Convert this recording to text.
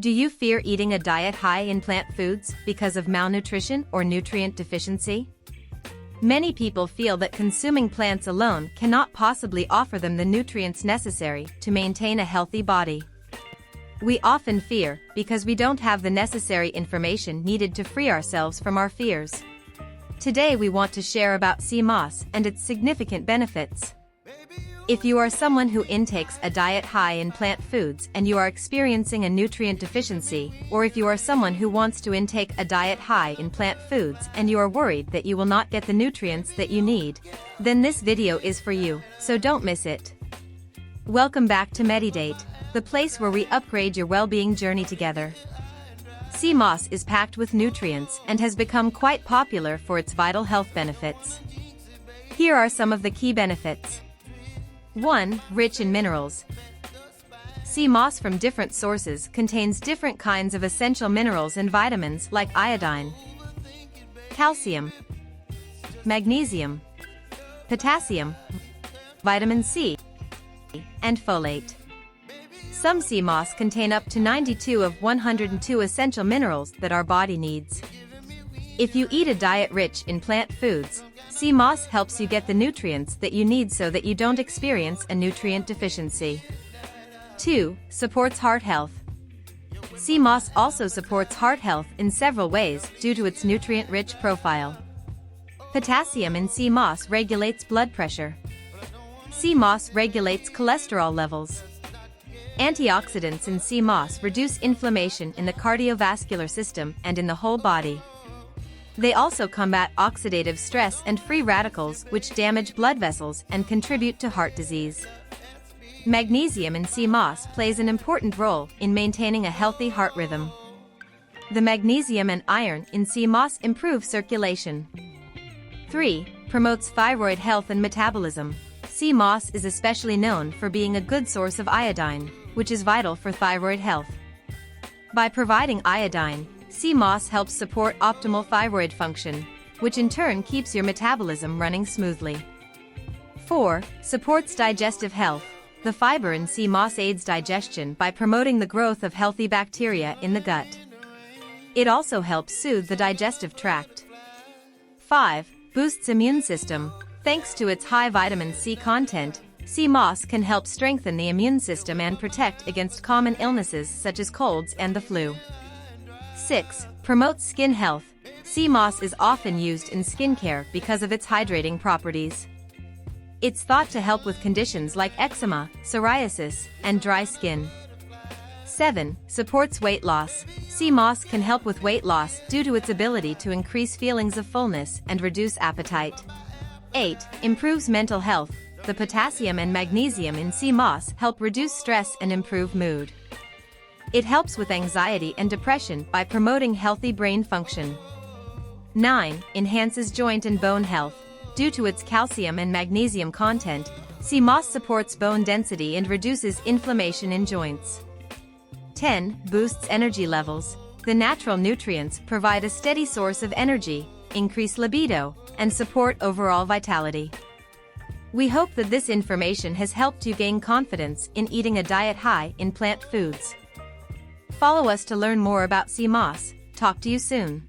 Do you fear eating a diet high in plant foods because of malnutrition or nutrient deficiency? Many people feel that consuming plants alone cannot possibly offer them the nutrients necessary to maintain a healthy body. We often fear because we don't have the necessary information needed to free ourselves from our fears. Today we want to share about sea moss and its significant benefits. If you are someone who intakes a diet high in plant foods and you are experiencing a nutrient deficiency, or if you are someone who wants to intake a diet high in plant foods and you are worried that you will not get the nutrients that you need, then this video is for you, so don't miss it. Welcome back to medi-date, the place where we upgrade your well-being journey together. Sea moss is packed with nutrients and has become quite popular for its vital health benefits. Here are some of the key benefits. 1. Rich in minerals. Sea moss from different sources contains different kinds of essential minerals and vitamins like iodine, calcium, magnesium, potassium, vitamin C, and folate. Some sea moss contain up to 92 of 102 essential minerals that our body needs. If you eat a diet rich in plant foods, sea moss helps you get the nutrients that you need so that you don't experience a nutrient deficiency. 2. Supports heart health. Sea moss also supports heart health in several ways due to its nutrient-rich profile. Potassium in sea moss regulates blood pressure. Sea moss regulates cholesterol levels. Antioxidants in sea moss reduce inflammation in the cardiovascular system and in the whole body. They also combat oxidative stress and free radicals which damage blood vessels and contribute to heart disease. Magnesium in sea moss plays an important role in maintaining a healthy heart rhythm. The magnesium and iron in sea moss improve circulation. 3. Promotes thyroid health and metabolism. Sea moss is especially known for being a good source of iodine, which is vital for thyroid health. By providing iodine, sea moss helps support optimal thyroid function, which in turn keeps your metabolism running smoothly. 4. Supports digestive health. The fiber in sea moss aids digestion by promoting the growth of healthy bacteria in the gut. It also helps soothe the digestive tract. 5. Boosts immune system. Thanks to its high vitamin C content, sea moss can help strengthen the immune system and protect against common illnesses such as colds and the flu. 6. Promotes skin health. Sea moss is often used in skincare because of its hydrating properties. It's thought to help with conditions like eczema, psoriasis, and dry skin. 7. Supports weight loss. Sea moss can help with weight loss due to its ability to increase feelings of fullness and reduce appetite. 8. Improves mental health. The potassium and magnesium in sea moss help reduce stress and improve mood. It helps with anxiety and depression by promoting healthy brain function. 9. Enhances joint and bone health. Due to its calcium and magnesium content, sea moss supports bone density and reduces inflammation in joints. 10. Boosts energy levels. The natural nutrients provide a steady source of energy, increase libido, and support overall vitality. We hope that this information has helped you gain confidence in eating a diet high in plant foods. Follow us to learn more about sea moss. Talk to you soon.